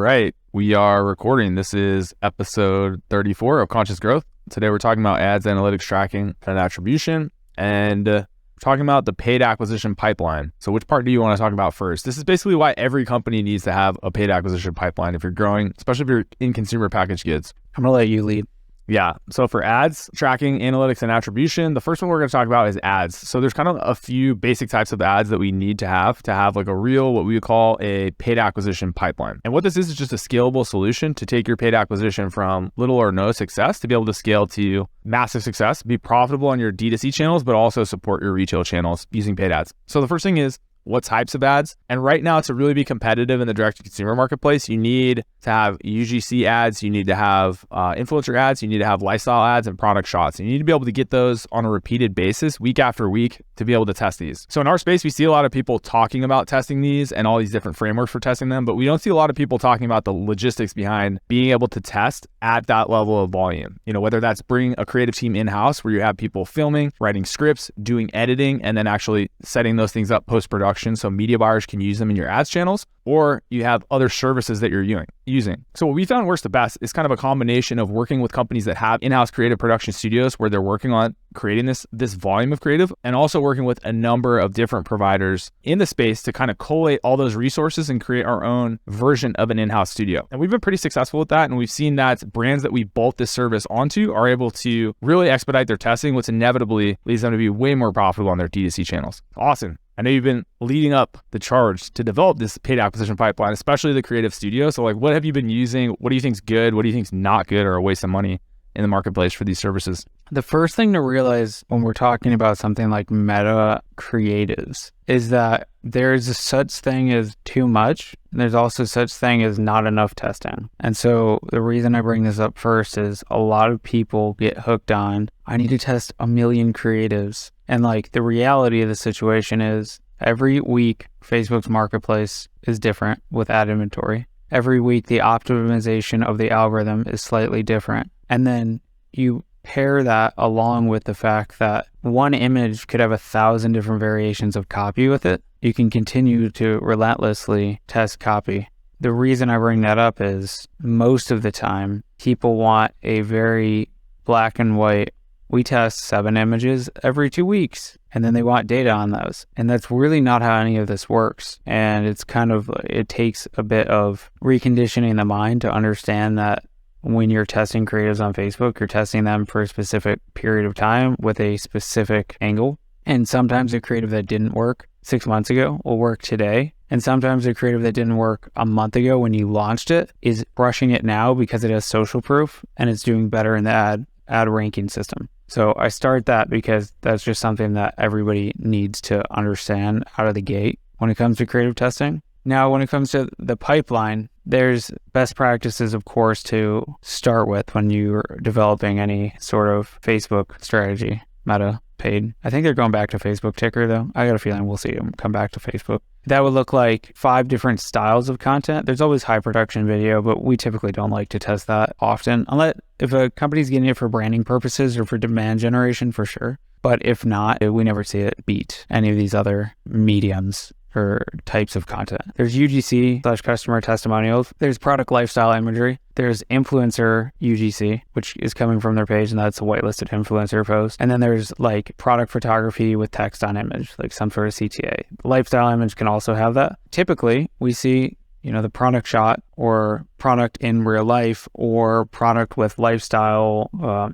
right, we are recording. This is episode 34 of Conscious Growth. Today we're talking about ads, analytics, tracking, and attribution, and talking about the paid acquisition pipeline. So which part do you want to talk about first? This is basically why every company needs to have a paid acquisition pipeline if you're growing, especially if you're in consumer packaged goods. I'm going to let you lead. Yeah. So for ads, tracking, analytics, and attribution, the first one we're going to talk about is ads. So there's kind of a few basic types of ads that we need to have like a real, what we would call a paid acquisition pipeline. And what this is just a scalable solution to take your paid acquisition from little or no success to be able to scale to massive success, be profitable on your D2C channels, but also support your retail channels using paid ads. So the first thing is, what types of ads? And right now, to really be competitive in the direct-to-consumer marketplace, you need to have UGC ads, you need to have influencer ads, you need to have lifestyle ads and product shots. And you need to be able to get those on a repeated basis, week after week, to be able to test these. So in our space, we see a lot of people talking about testing these and all these different frameworks for testing them, but we don't see a lot of people talking about the logistics behind being able to test at that level of volume. You know, whether that's bring a creative team in-house where you have people filming, writing scripts, doing editing, and then actually setting those things up post-production so media buyers can use them in your ads channels, or you have other services that you're using. So what we found works the best is kind of a combination of working with companies that have in-house creative production studios where they're working on creating this volume of creative, and also working with a number of different providers in the space to kind of collate all those resources and create our own version of an in-house studio. And we've been pretty successful with that, and we've seen that brands that we bolt this service onto are able to really expedite their testing, which inevitably leads them to be way more profitable on their D2C channels. Awesome. I know you've been leading up the charge to develop this paid acquisition pipeline, especially the creative studio. So like, what have you been using? What do you think is good? What do you think is not good or a waste of money in the marketplace for these services? The first thing to realize when we're talking about something like meta creatives is that there's a such thing as too much, and there's also such thing as not enough testing. And so the reason I bring this up first is a lot of people get hooked on, I need to test a million creatives. And like the reality of the situation is every week, Facebook's marketplace is different with ad inventory. Every week, the optimization of the algorithm is slightly different. And then you pair that along with the fact that one image could have 1,000 different variations of copy with it. You can continue to relentlessly test copy. The reason I bring that up is most of the time, people want a very black and white, we test 7 images every 2 weeks, and then they want data on those. And that's really not how any of this works. And it's kind of, it takes a bit of reconditioning the mind to understand that when you're testing creatives on Facebook, you're testing them for a specific period of time with a specific angle. And sometimes a creative that didn't work 6 months ago will work today. And sometimes a creative that didn't work a month ago when you launched it is brushing it now because it has social proof and it's doing better in the ad ranking system. So I start that because that's just something that everybody needs to understand out of the gate when it comes to creative testing. Now, when it comes to the pipeline, there's best practices, of course, to start with when you're developing any sort of Facebook strategy, meta, paid. I think they're going back to Facebook ticker, though. I got a feeling we'll see them come back to Facebook. That would look like 5 different styles of content. There's always high production video, but we typically don't like to test that often. Unless if a company's getting it for branding purposes or for demand generation, for sure. But if not, we never see it beat any of these other mediums or types of content. There's UGC/customer testimonials. There's product lifestyle imagery. There's influencer UGC, which is coming from their page, and that's a whitelisted influencer post. And then there's like product photography with text on image, like some sort of CTA. The lifestyle image can also have that. Typically, we see the product shot or product in real life or product with lifestyle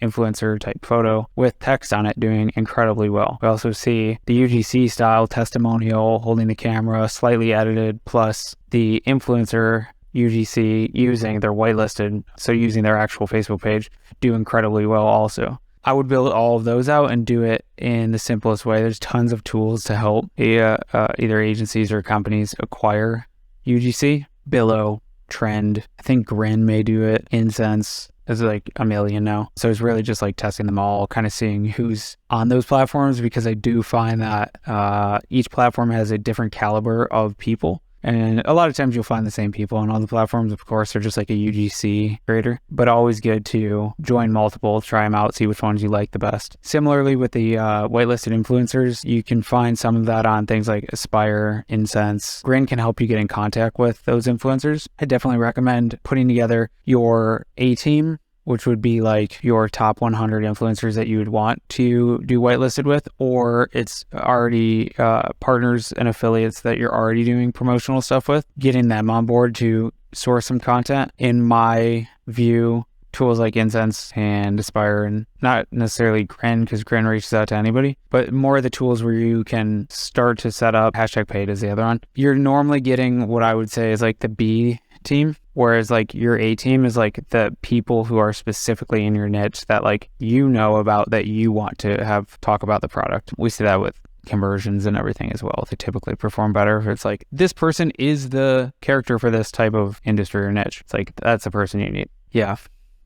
influencer type photo with text on it doing incredibly well. We also see the UGC style testimonial holding the camera slightly edited plus the influencer UGC using their whitelisted, so using their actual Facebook page, do incredibly well also. I would build all of those out and do it in the simplest way. There's tons of tools to help either agencies or companies acquire UGC, Billow, Trend. I think Grin may do it. Incense is like a million now. So it's really just like testing them all, kind of seeing who's on those platforms, because I do find that each platform has a different caliber of people. And a lot of times you'll find the same people on all the platforms. Of course, they're just like a UGC creator, but always good to join multiple, try them out, see which ones you like the best. Similarly with the whitelisted influencers, you can find some of that on things like Aspire, Incense. Grin can help you get in contact with those influencers. I definitely recommend putting together your A team, which would be like your top 100 influencers that you would want to do whitelisted with, or it's already partners and affiliates that you're already doing promotional stuff with, getting them on board to source some content. In my view, tools like Incense and Aspire, and not necessarily Grin, because Grin reaches out to anybody, but more of the tools where you can start to set up, #paid is the other one. You're normally getting what I would say is like the B team, whereas like your A team is like the people who are specifically in your niche that like you know about, that you want to have talk about the product. We see that with conversions and everything as well. They typically perform better if it's like this person is the character for this type of industry or niche. It's like that's the person you need. Yeah.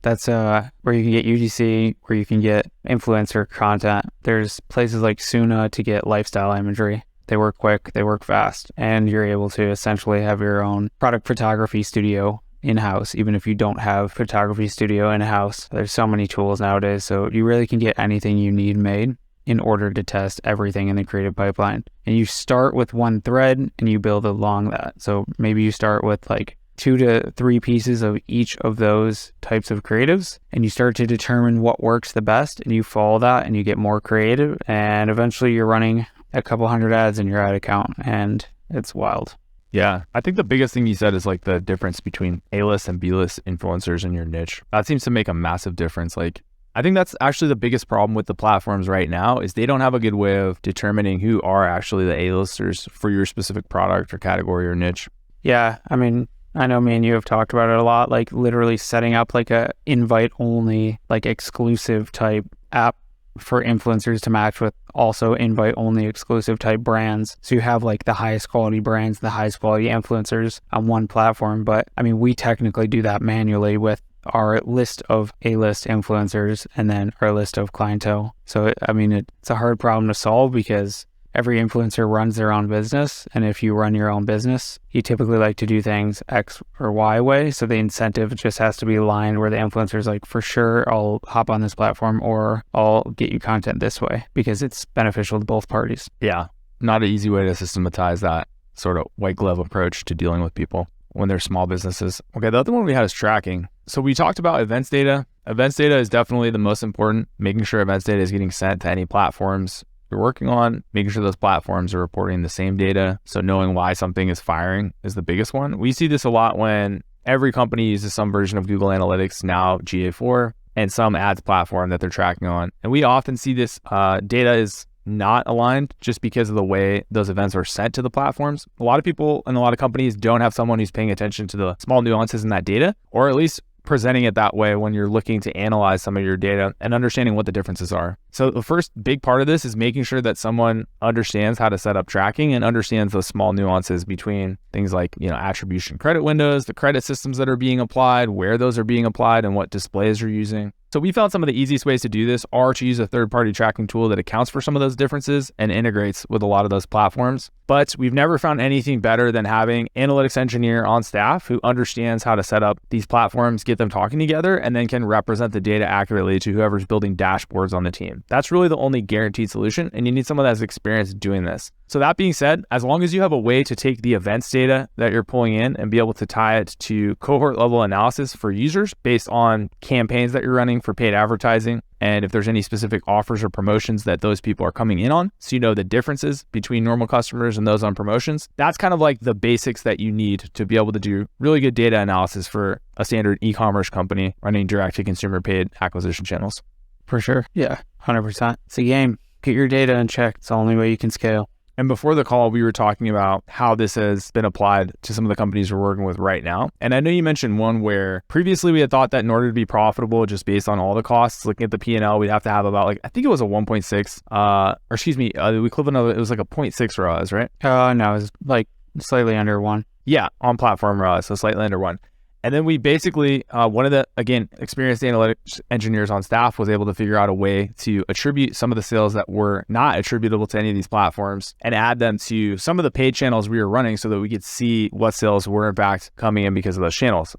That's where you can get UGC, where you can get influencer content. There's places like Suna to get lifestyle imagery. They work quick, they work fast, and you're able to essentially have your own product photography studio in-house, even if you don't have photography studio in-house. There's so many tools nowadays, so you really can get anything you need made in order to test everything in the creative pipeline. And you start with one thread and you build along that. So maybe you start with like 2 to 3 pieces of each of those types of creatives, and you start to determine what works the best, and you follow that and you get more creative, and eventually you're running a couple hundred ads in your ad account, and it's wild. Yeah, I think the biggest thing you said is like the difference between A-list and B-list influencers in your niche. That seems to make a massive difference. Like, I think that's actually the biggest problem with the platforms right now is they don't have a good way of determining who are actually the A-listers for your specific product or category or niche. Yeah, I mean, I know me and you have talked about it a lot, like literally setting up like a invite only, like exclusive type app for influencers to match with also invite only exclusive type brands. So you have like the highest quality brands, the highest quality influencers on one platform. But I mean, we technically do that manually with our list of A-list influencers and then our list of clientele. So, I mean, it's a hard problem to solve because every influencer runs their own business. And if you run your own business, you typically like to do things X or Y way. So the incentive just has to be aligned where the influencer is like, for sure, I'll hop on this platform or I'll get you content this way because it's beneficial to both parties. Yeah. Not an easy way to systematize that sort of white glove approach to dealing with people when they're small businesses. Okay. The other one we had is tracking. So we talked about events data. Events data is definitely the most important, making sure events data is getting sent to any platforms you're working on, making sure those platforms are reporting the same data. So knowing why something is firing is the biggest one. We see this a lot when every company uses some version of Google Analytics, now GA4, and some ads platform that they're tracking on. And we often see this data is not aligned just because of the way those events are sent to the platforms. A lot of people and a lot of companies don't have someone who's paying attention to the small nuances in that data, or at least presenting it that way when you're looking to analyze some of your data and understanding what the differences are. So the first big part of this is making sure that someone understands how to set up tracking and understands those small nuances between things like, attribution credit windows, the credit systems that are being applied, where those are being applied, and what displays you're using. So we found some of the easiest ways to do this are to use a third-party tracking tool that accounts for some of those differences and integrates with a lot of those platforms. But we've never found anything better than having analytics engineer on staff who understands how to set up these platforms, get them talking together, and then can represent the data accurately to whoever's building dashboards on the team. That's really the only guaranteed solution, and you need someone that has experience doing this. So that being said, as long as you have a way to take the events data that you're pulling in and be able to tie it to cohort level analysis for users based on campaigns that you're running for paid advertising, and if there's any specific offers or promotions that those people are coming in on, so you know the differences between normal customers and those on promotions, that's kind of like the basics that you need to be able to do really good data analysis for a standard e-commerce company running direct-to-consumer paid acquisition channels. For sure. Yeah, 100%. It's a game. Get your data in check. It's the only way you can scale. And before the call, we were talking about how this has been applied to some of the companies we're working with right now. And I know you mentioned one where previously we had thought that in order to be profitable, just based on all the costs, looking at the P&L, we'd have to have about I think it was a 1.6, the equivalent of it was like a 0.6 ROAS, right? No, it was like slightly under 1. Yeah, on platform ROAS, so slightly under 1. And then we basically, one of the, again, experienced analytics engineers on staff was able to figure out a way to attribute some of the sales that were not attributable to any of these platforms and add them to some of the paid channels we were running so that we could see what sales were in fact coming in because of those channels.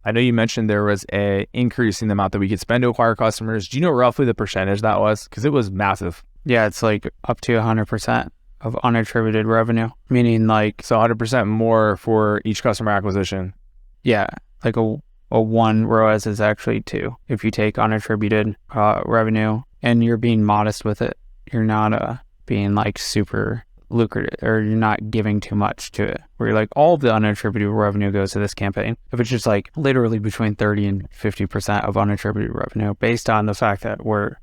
I know you mentioned there was a increase in the amount that we could spend to acquire customers. Do you know roughly the percentage that was? Because it was massive. Yeah, it's like up to 100% of unattributed revenue, meaning like... So 100% more for each customer acquisition. Yeah, like a 1 ROAS is actually 2 if you take unattributed revenue and you're being modest with it. You're not being like super lucrative, or you're not giving too much to it, where you're like, all the unattributed revenue goes to this campaign. If it's just like literally between 30 and 50% of unattributed revenue based on the fact that we're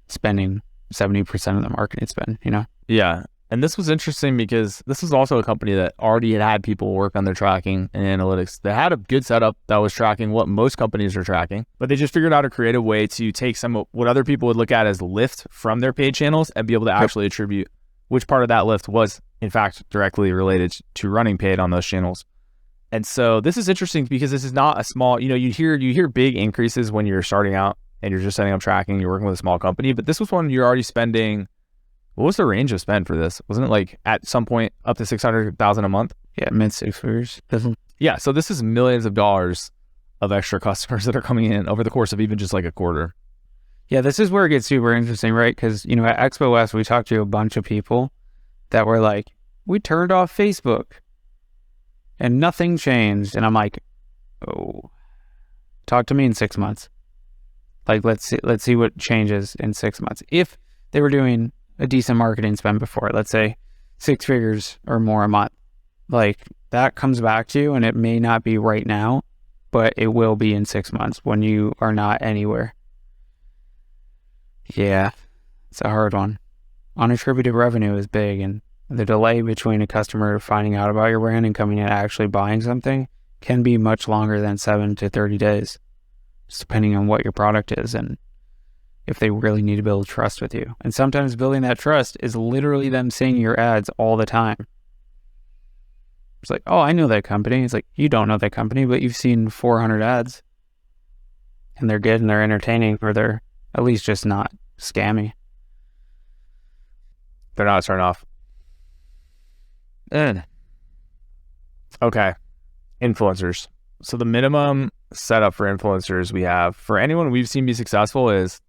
spending 70% of the marketing spend, you know? Yeah. And this was interesting because this was also a company that already had people work on their tracking and analytics. They had a good setup that was tracking what most companies are tracking, but they just figured out a creative way to take some of what other people would look at as lift from their paid channels and be able to actually attribute which part of that lift was in fact directly related to running paid on those channels. And so this is interesting because this is not a small, you hear big increases when you're starting out and you're just setting up tracking, you're working with a small company, but this was one you're already spending. What was the range of spend for this? Wasn't it like at some point up to 600,000 a month? Yeah, mid 6 figures. Yeah, so this is millions of dollars of extra customers that are coming in over the course of even just like a quarter. Yeah, this is where it gets super interesting, right? Because, at Expo West, we talked to a bunch of people that were like, we turned off Facebook and nothing changed. And I'm like, oh, talk to me in 6 months. Like, let's see what changes in 6 months. If they were doing a decent marketing spend before, let's say 6 figures or more a month, like that comes back to you, and it may not be right now, but it will be in 6 months when you are not anywhere. Yeah, it's a hard one. Unattributed revenue is big, and the delay between a customer finding out about your brand and coming in and actually buying something can be much longer than 7 to 30 days, just depending on what your product is and if they really need to build trust with you. And sometimes building that trust is literally them seeing your ads all the time. It's like, oh, I know that company. It's like, you don't know that company, but you've seen 400 ads and they're good and they're entertaining, or they're at least just not scammy. They're not a turn off. Okay. Influencers. So the minimum setup for influencers we have for anyone we've seen be successful is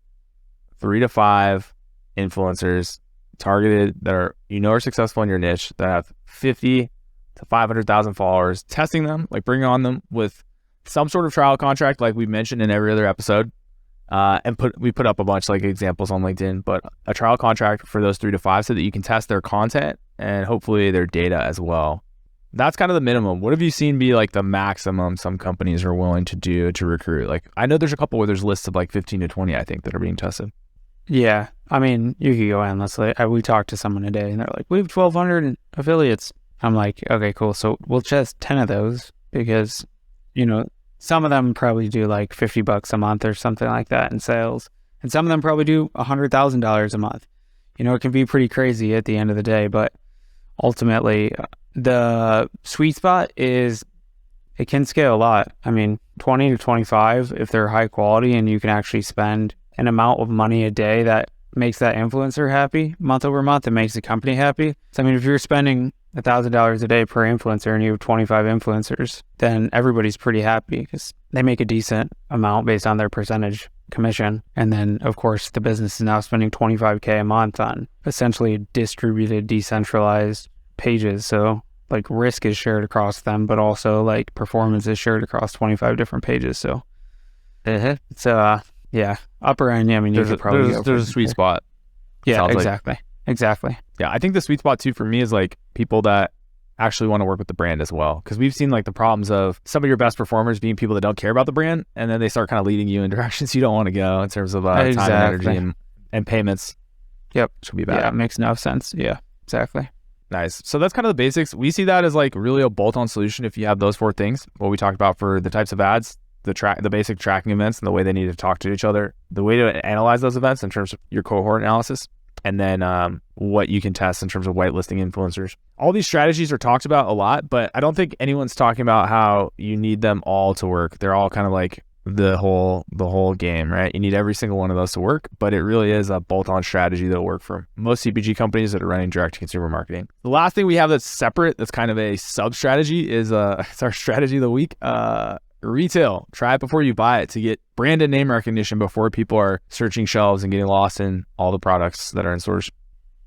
3 to 5 influencers targeted that are successful in your niche, that have 50 to 500,000 followers, testing them, like bringing on them with some sort of trial contract, like we mentioned in every other episode. And we put up a bunch like examples on LinkedIn, but a trial contract for those 3 to 5 so that you can test their content and hopefully their data as well. That's kind of the minimum. What have you seen be like the maximum some companies are willing to do to recruit? Like, I know there's a couple where there's lists of like 15 to 20, I think, that are being tested. Yeah. I mean, you could go endlessly. We talked to someone today and they're like, we have 1,200 affiliates. I'm like, okay, cool. So we'll test 10 of those because, some of them probably do like $50 a month or something like that in sales. And some of them probably do $100,000 a month. It can be pretty crazy at the end of the day, but ultimately the sweet spot is it can scale a lot. I mean, 20 to 25 if they're high quality and you can actually spend an amount of money a day that makes that influencer happy month over month, it makes the company happy. So, I mean, if you're spending $1,000 a day per influencer and you have 25 influencers, then everybody's pretty happy because they make a decent amount based on their percentage commission. And then, of course, the business is now spending $25K a month on essentially distributed, decentralized pages. So, like, risk is shared across them, but also, like, performance is shared across 25 different pages. So, it's, yeah, upper end, I mean, there's a sweet spot. Yeah, exactly. Exactly. Yeah, I think the sweet spot too for me is like people that actually want to work with the brand as well. Because we've seen like the problems of some of your best performers being people that don't care about the brand, and then they start kind of leading you in directions you don't want to go in terms of time and energy and payments. Yep. Which would be bad. Yeah, it makes no sense. Yeah, exactly. Nice. So that's kind of the basics. We see that as like really a bolt-on solution if you have those 4 things. What we talked about for the types of ads, the basic tracking events and the way they need to talk to each other, the way to analyze those events in terms of your cohort analysis. and then what you can test in terms of whitelisting influencers. All these strategies are talked about a lot, but I don't think anyone's talking about how you need them all to work. They're all kind of like the whole game, right? You need every single one of those to work, but it really is a bolt-on strategy that'll work for most CPG companies that are running direct-to-consumer marketing. The last thing we have that's separate, that's kind of a sub-strategy, is it's our strategy of the week. Retail. Try it before you buy it to get brand and name recognition before people are searching shelves and getting lost in all the products that are in stores.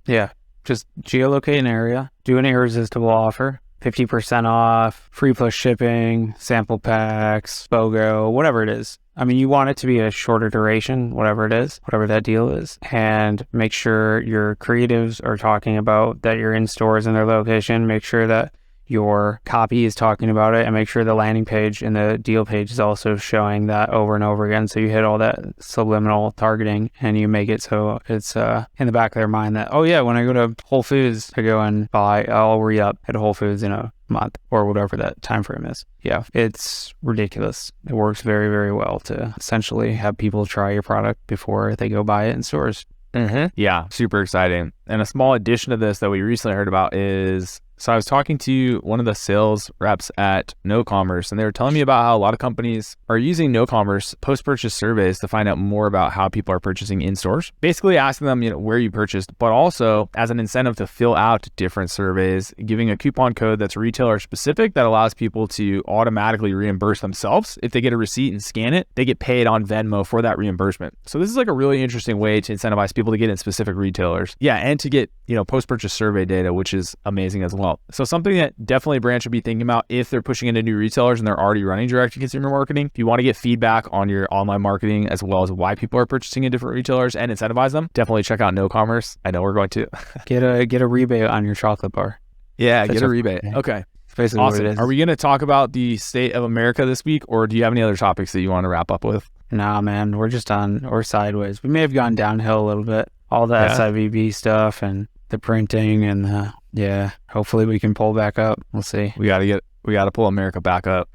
Yeah, just geolocate an area, do an irresistible offer. 50% off, free plus shipping, sample packs, BOGO, whatever it is. I mean, you want it to be a shorter duration, whatever it is, whatever that deal is. And make sure your creatives are talking about that you're in stores in their location. Make sure that your copy is talking about it, and make sure the landing page and the deal page is also showing that over and over again. So you hit all that subliminal targeting and you make it so it's in the back of their mind that, oh yeah, when I go to Whole Foods to go and buy, I'll re-up at Whole Foods in a month or whatever that time frame is. Yeah, it's ridiculous. It works very, very well to essentially have people try your product before they go buy it in stores. Yeah, super exciting. And a small addition to this that we recently heard about is, so I was talking to one of the sales reps at No Commerce, and they were telling me about how a lot of companies are using No Commerce post-purchase surveys to find out more about how people are purchasing in stores. Basically asking them, where you purchased, but also as an incentive to fill out different surveys, giving a coupon code that's retailer specific that allows people to automatically reimburse themselves. If they get a receipt and scan it, they get paid on Venmo for that reimbursement. So this is like a really interesting way to incentivize people to get in specific retailers. Yeah, and to get, post-purchase survey data, which is amazing as well. So something that definitely brands should be thinking about if they're pushing into new retailers and they're already running direct-to-consumer marketing. If you want to get feedback on your online marketing as well as why people are purchasing in different retailers and incentivize them, definitely check out No Commerce. I know we're going to. Get a rebate on your chocolate bar. Yeah, get a rebate. Okay. Basically awesome. What it is. Are we going to talk about the state of America this week, or do you have any other topics that you want to wrap up with? Nah, man, we're sideways. We may have gone downhill a little bit. All the SIVB stuff and the printing and hopefully we can pull back up. We'll see. We got to pull America back up.